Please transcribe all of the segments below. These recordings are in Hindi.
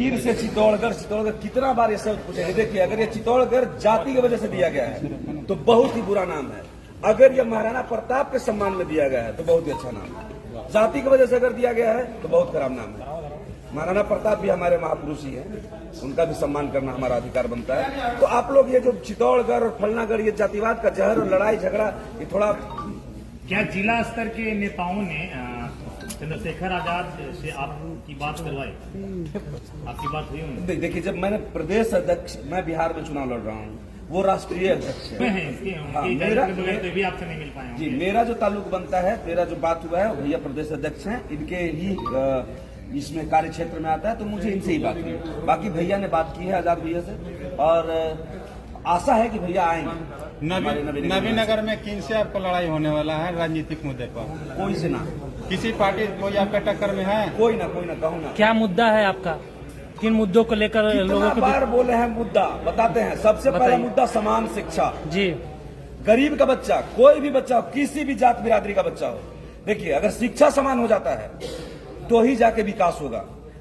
फिर से चित्तौड़गढ़ कितना बार ये सब पूछेंगे। देखिए, अगर ये चित्तौड़गढ़ जाति की वजह से दिया गया है तो बहुत ही बुरा नाम है। अगर ये महाराणा प्रताप के सम्मान में दिया गया है तो बहुत ही अच्छा नाम है। जाति की वजह से अगर दिया गया है तो बहुत खराब नाम है। महाराणा प्रताप भी हमारे महापुरुष ही हैं, उनका भी सम्मान करना हमारा अधिकार बनता है। तो आप लोग ये जो चित्तौड़गढ़ और फलनागढ़, ये जातिवाद का जहर और लड़ाई झगड़ा, ये थोड़ा क्या जिला स्तर के नेताओं ने चंद्रशेखर आजाद से आपकी बात करवाई? आपकी बात हुई उनसे? देखिए, जब मैंने प्रदेश अध्यक्ष, मैं बिहार में चुनाव लड़ रहा हूँ, वो राष्ट्रीय अध्यक्ष है। मेरा तो भी आपसे नहीं मिल पाए जी, मेरा जो ताल्लुक बनता है, मेरा जो बात हुआ है, भैया प्रदेश अध्यक्ष हैं, इनके ही इसमें कार्य क्षेत्र में आता है, तो मुझे इनसे ही बात हुई। बाकी भैया ने बात की है आजाद भैया से, और आशा है कि भैया आएंगे। नवीनगर में किन से आपको लड़ाई होने वाला है राजनीतिक मुद्दे पर? कोई से ना, किसी पार्टी कोई आपके टक्कर में है? कोई ना कहूँ ना। क्या मुद्दा है आपका? किन मुद्दों को लेकर लोगों को बार बोले हैं? मुद्दा बताते हैं। सबसे पहला मुद्दा समान शिक्षा जी। गरीब का बच्चा, कोई भी बच्चा हो, किसी भी जात बिरादरी का बच्चा हो, देखिए, अगर शिक्षा समान हो जाता है तो ही जाके विकास होगा।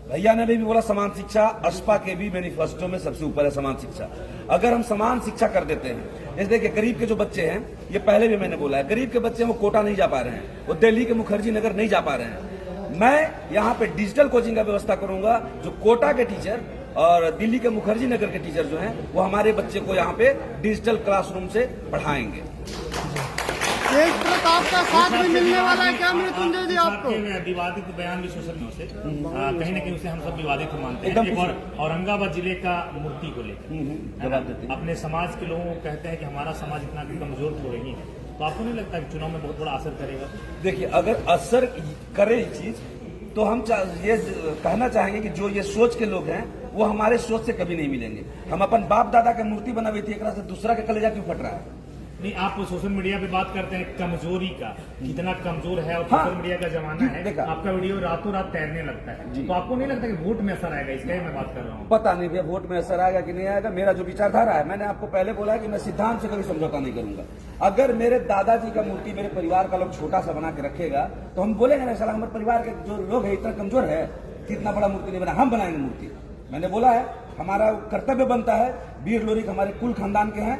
भैया ने भी बोला समान शिक्षा, अस्पा के भी मैनिफेस्टो में सबसे ऊपर है समान शिक्षा। अगर हम समान शिक्षा कर देते हैं, जैसे देखिए, गरीब के जो बच्चे हैं, ये पहले भी मैंने बोला है, गरीब के बच्चे वो कोटा नहीं जा पा रहे हैं, वो दिल्ली के मुखर्जी नगर नहीं जा पा रहे हैं। मैं यहाँ पे डिजिटल कोचिंग का व्यवस्था करूंगा, जो कोटा के टीचर और दिल्ली के मुखर्जी नगर के टीचर जो हैं, वो हमारे बच्चे को यहाँ पे डिजिटल क्लासरूम से पढ़ाएंगे। तेज प्रताप का साथ भी मिलने वाला है क्या मृत्युंजय जी आपको? विवादित बयान भी सोशल मीडिया से कहीं न कहीं उसे हम सब विवादित मानते हैं। एक और औरंगाबाद जिले का मूर्ति को लेकर अपने समाज के लोगों को कहते हैं कि हमारा समाज इतना कमजोर तो नहीं है, तो आपको नहीं लगता कि चुनाव में बहुत बड़ा असर करेगा? देखिए, अगर असर करे ये चीज, तो हम ये कहना चाहेंगे कि जो ये सोच के लोग हैं, वो हमारे सोच से कभी नहीं मिलेंगे। हम अपन बाप दादा के मूर्ति बनाई थी, एक से दूसरा के कलेजा क्यों फट रहा है? नहीं, आप सोशल मीडिया पे बात करते हैं कमजोरी का, कितना कमजोर है, और सोशल मीडिया का जमाना है, आपका वीडियो रातों रात तैरने लगता है, तो आपको नहीं लगता कि वोट में असर आएगा? इसका मैं बात कर रहा हूँ। पता नहीं भैया, वोट में असर आएगा कि नहीं आएगा। मेरा जो विचारधारा है, मैंने आपको पहले बोला है कि मैं सिद्धांत से कभी समझौता नहीं करूंगा। अगर मेरे दादाजी का मूर्ति मेरे परिवार का लोग छोटा सा बना के रखेगा, तो हम बोलेंगे ना, साला हमारे परिवार के जो लोग है इतना कमजोर है कि इतना बड़ा मूर्ति नहीं बना, हम बनाएंगे मूर्ति। मैंने बोला है, हमारा कर्तव्य बनता है, वीर लोरिक हमारे कुल खानदान के हैं,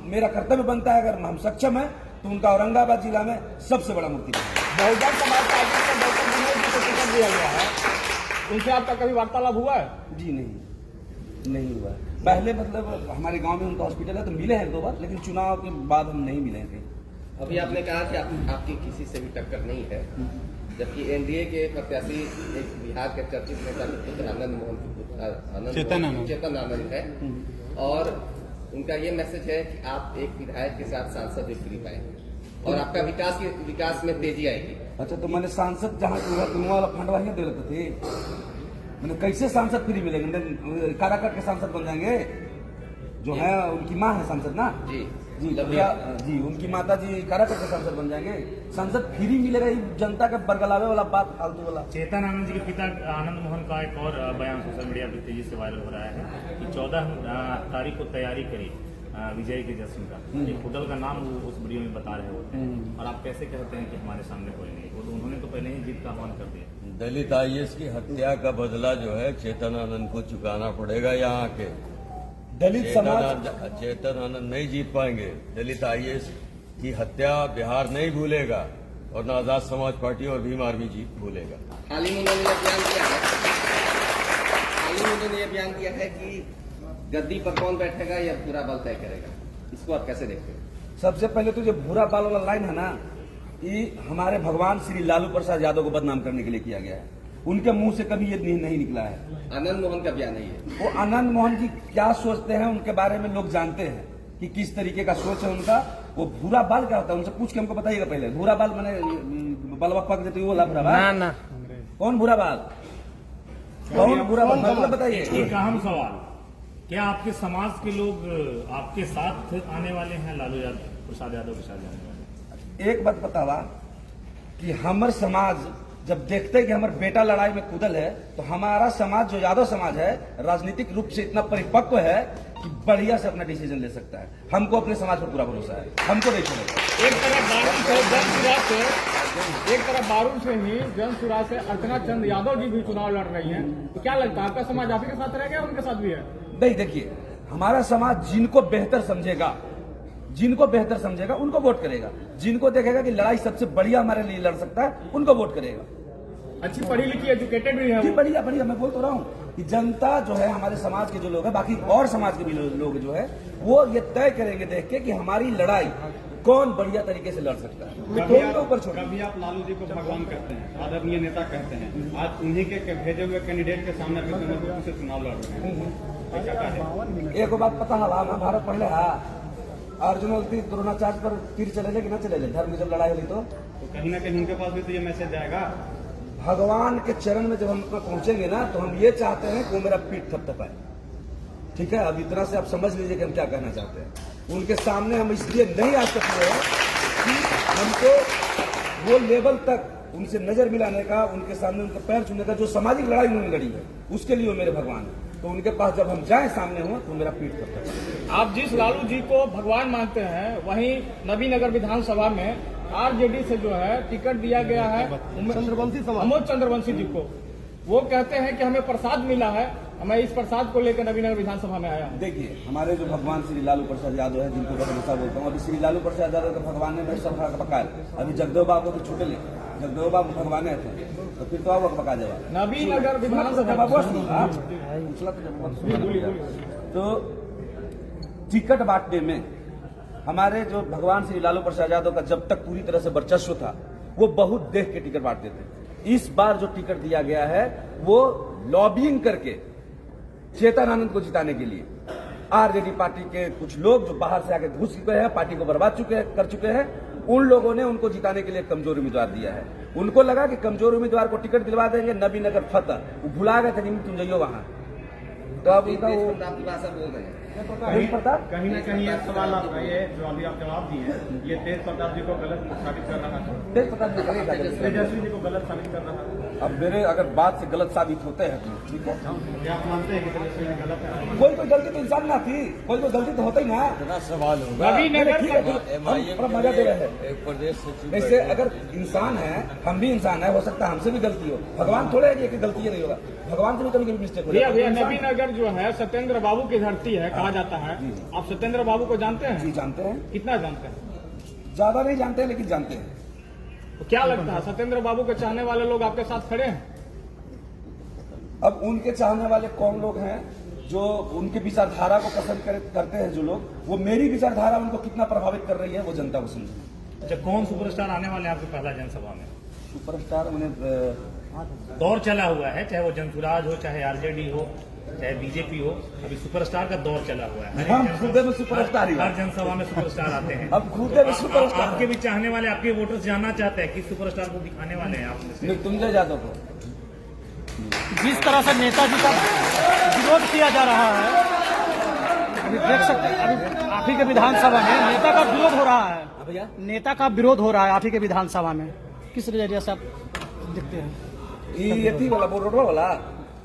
मेरा कर्तव्य बनता है, अगर हम सक्षम हैं तो उनका औरंगाबाद जिला में सबसे बड़ा मूर्ति बहुजन समाज पार्टी का डॉक्टर मनोज जी को टिकट दिया गया है, उनसे आपका कभी वार्तालाप हुआ है? जी नहीं हुआ। पहले मतलब हमारे गांव में उनका हॉस्पिटल है, तो मिले हैं 2 बार, लेकिन चुनाव के बाद हम नहीं मिले थे। अभी आपने कहा कि आपकी किसी से भी टक्कर नहीं है, जबकि एनडीए के प्रत्याशी एक बिहार के चर्चित नेता चेतन आनंद है, और उनका ये मैसेज है कि आप एक विधायक के साथ सांसद भी फ्री पाएंगे और आपका विकास में तेजी आएगी। अच्छा, तो मैंने सांसद जहाँ वाला फंड वही दे रहे थे, मैंने कैसे सांसद फ्री मिलेंगे? काराकाट के सांसद बन जाएंगे, जो है उनकी माँ है सांसद ना जी जी, उनकी माता जी काराकाट के सांसद बन जाएंगे। सांसद फ्री मिलेगा, जनता का बरगलावे वाला बात, फालतू वाला। चेतन आनंद जी के पिता आनंद मोहन का एक और बयान सोशल मीडिया पर तेजी से वायरल हो रहा है कि 14 तारीख को तैयारी करी विजय के जश्न का, एक होटल का नाम वो उस वीडियो में बता रहे होते हैं, और आप कैसे कहते हैं कि हमारे सामने कोई नहीं? वो तो उन्होंने तो पहले ही जीत का आह्वान कर दिया। दलित आईएएस की हत्या का बदला जो है चेतन आनंद को चुकाना पड़ेगा। यहाँ के दलित समाज चेतन आनंद नहीं जीत पाएंगे। दलित आईएएस की हत्या बिहार नहीं भूलेगा, और न आजाद समाज पार्टी और भीम आर्मी जीत भूलेगा। हाल ही में उन्होंने ये बयान किया है कि गद्दी पर कौन बैठेगा या भूरा बाल तय करेगा, इसको आप कैसे देखते हैं? सबसे पहले तो जो भूरा बाल वाला लाइन है ना, ये हमारे भगवान श्री लालू प्रसाद यादव को बदनाम करने के लिए किया गया है। उनके मुंह से कभी ये नहीं निकला है। आनंद मोहन का बयान नहीं है। वो आनंद मोहन जी क्या सोचते हैं उनके बारे में लोग जानते हैं कि किस तरीके का सोच है उनका। वो भूरा बाल क्या होता है, उनसे पूछ के हमको बताइएगा पहले। भूरा बाल मैंने बलवा पक देते वो भूरा बाल ना। कौन भूरा बाल, कौन भूरा बाल, मतलब बताइए। एक अहम सवाल, क्या आपके समाज के लोग आपके साथ आने वाले हैं लालू प्रसाद यादव के साथ जाने वाले? एक बात बतावा कि हमारे समाज जब देखते हैं कि हमारे बेटा लड़ाई में कूदल है, तो हमारा समाज जो यादव समाज है राजनीतिक रूप से इतना परिपक्व है कि बढ़िया से अपना डिसीजन ले सकता है। हमको अपने समाज पर पूरा भरोसा है, हमको नहीं छोड़ेगा। एक तरफ एक तरफ बारूद से ही जनसुराज से अर्चना चंद यादव जी भी चुनाव लड़ रही हैं, तो क्या लगता है आपका समाज आप ही के साथ रह गया, उनके साथ भी है? नहीं, देखिए, हमारा समाज जिनको बेहतर समझेगा उनको वोट करेगा। जिनको देखेगा कि लड़ाई सबसे बढ़िया हमारे लिए लड़ सकता है, उनको वोट करेगा। अच्छी पढ़ी लिखी एजुकेटेड भी है जी, वो। बढ़िया बढ़िया, मैं बोल तो रहा हूँ कि जनता जो है, हमारे समाज के जो लोग हैं, बाकी और समाज के भी लोग जो है, वो ये तय करेंगे देख के कि हमारी लड़ाई कौन बढ़िया तरीके से लड़ सकता है। तो उनके ऊपर छोड़। कभी आप लालू जी को भगवान कहते हैं, आदरणीय नेता कहते हैं, आज उन्हीं के भेजे हुए कैंडिडेट के सामने मजबूती से चुनाव लड़ रहे हैं, ऐसा क्या है? एक बात पता है, महाभारत पढ़ ले, अर्जुन बोलती द्रोणाचार्य पर तीर चले कि ना चले, धर्म की जब लड़ाई हुई तो कहीं ना कहीं उनके पास भी तो ये मैसेज जाएगा। भगवान के चरण में जब हम पहुंचेंगे ना, तो हम ये चाहते हैं कि वो मेरा पीठ थपथपाए। ठीक है, अब इतना से आप समझ लीजिए कि हम क्या कहना चाहते हैं। उनके सामने हम इसलिए नहीं आ सकते हैं कि हमको वो लेवल तक उनसे नजर मिलाने का, उनके सामने उनके पैर छूने का जो सामाजिक लड़ाई उन्होंने लड़ी है, उसके लिए वो मेरे भगवान है। तो उनके पास जब हम जाए सामने हो, तो मेरा पीठ थपथपाए। आप जिस लालू जी को भगवान मानते हैं, वहीं नबीनगर विधानसभा में आरजेडी से जो है टिकट दिया गया है अमोद चंद्रवंशी जी को। वो कहते हैं कि हमें प्रसाद मिला है, मैं इस प्रसाद को लेकर नबीनगर विधानसभा में आया हूँ। देखिए, हमारे जो भगवान श्री लालू प्रसाद यादव है, जिनको मैं हमेशा बोलता हूँ, अभी श्री लालू प्रसाद यादव के भगवान ने मेरे सब पकाए। अभी जगदेव बाबू को छूटे ले, जगदेव बाबू भगवान है तो फिर तो आप पका जाएगा। नबीनगर विधानसभा तो टिकट बांटने में हमारे जो भगवान श्री लालू प्रसाद यादव का जब तक पूरी तरह से वर्चस्व था, वो बहुत देख के टिकट बांटते थे। इस बार जो टिकट दिया गया है, वो लॉबिंग करके चेतन आनंद को जिताने के लिए आरजेडी पार्टी के कुछ लोग जो बाहर से आके घुस चुके हैं, पार्टी को बर्बाद कर चुके हैं, उन लोगों ने उनको जिताने के लिए कमजोर उम्मीदवार दिया है। उनको लगा कि कमजोर उम्मीदवार को टिकट दिलवा देंगे, नबीनगर फतह, वो भुला गए थे कि तुम जाइयो वहां। तो अब उनका वो आपकी भाषा बोल रहे हैं। तेज प्रताप कहीं ना कहीं एक सवाल आप ये जो अभी आप जवाब दिए हैं, ये तेज प्रताप जी को गलत साबित कर रहा है, तेज प्रताप जी करेगा। तेजस्वी जी को गलत साबित कर रहा है। अब मेरे अगर बात से गलत साबित होते हैं तो ठीक है, क्या आप मानते हैं कि तेजस्वी जी गलत है? कोई गलती तो इंसान ना थी, कोई गलती तो होता ही ना। इतना सवाल होगा। नबीनगर ठीक है, हम मजा दे रहे हैं। एक प्रदेश सचिव वैसे अगर इंसान है, हम भी इंसान है, हो सकता है हमसे भी गलती हो। भगवान थोड़े है कि गलती नहीं होगा, भगवान से भी कभी कभी मिस्टेक हो भैया जाता है। नबीनगर जो है सत्येंद्र बाबू की धरती है, कहा जाता है। आप सत्येंद्र बाबू को जानते हैं? जी जानते हैं, कितना जानते हैं? ज्यादा नहीं जानते हैं, लेकिन जानते हैं। तो क्या लगता है सत्येंद्र बाबू के चाहने वाले लोग आपके साथ खड़े हैं? अब उनके चाहने वाले कौन लोग हैं जो उनके विचारधारा को पसंद करते हैं, जो लोग, वो मेरी विचारधारा उनको कितना प्रभावित कर रही है, वो जनता को समझे। अच्छा, कौन सुपरस्टार आने वाले हैं आपके पहला जनसभा में? सुपरस्टार उन्हें दौर चला हुआ है, चाहे वो जनसुराज हो, चाहे आरजेडी हो, चाहे बीजेपी हो, अभी सुपरस्टार का दौर चला हुआ है। हम खुद में सुपरस्टार ही हर जनसभा में सुपरस्टार आते हैं। अब खुद में सुपरस्टार आपके भी चाहने वाले, आपके वोटर्स जानना चाहते हैं किस सुपरस्टार को दिखाने वाले हैं आप में से? मृत्युंजय यादव को। जिस तरह से नेताजी का विरोध किया जा रहा है, अभी देख सकते हैं, अभी आप ही के विधानसभा में नेता का विरोध हो रहा है। भैया नेता का विरोध हो रहा है आप ही के विधानसभा में, किस नजरिए से आप देखते हैं? ये थी वाला रोड वाला,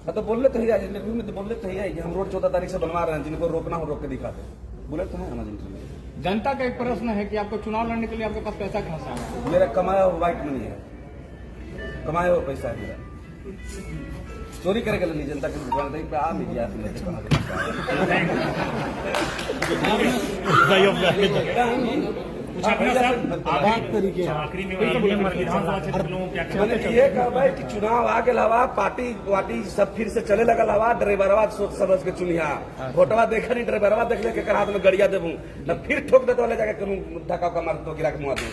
तो बोल लेते हैं इंटरव्यू में, तो बोल लेते हैं कि हम रोड 14 तारीख से बनवा रहे हैं, जिनको रोकना हो रोक के दिखाते, बोले तो है हमारे इंटरव्यू में। जनता का एक प्रश्न है कि आपको चुनाव लड़ने के लिए आपके पास पैसा कहाँ से आया? मेरा कमाया हुआ व्हाइट मनी है, कमाया हुआ पैसा है मेरा, चोरी करके नहीं। जनता के दुकान पे आ मीडिया कुछ अपना साहब आखिरी में विधानसभा क्षेत्र के लोगों को क्या मैंने ये कहा भाई कि चुनाव आ गया हवा, पार्टी वार्टी सब फिर से चले लगा हवा, ड्राइवरवा सोच समझ के चुनिया, फोटवा देखा नहीं, ड्राइवरवा देख ले के हाथ में गड़िया देबू न, फिर ठोक देते वाले जाके धक्का मार दो, गिरा के मुआ दो।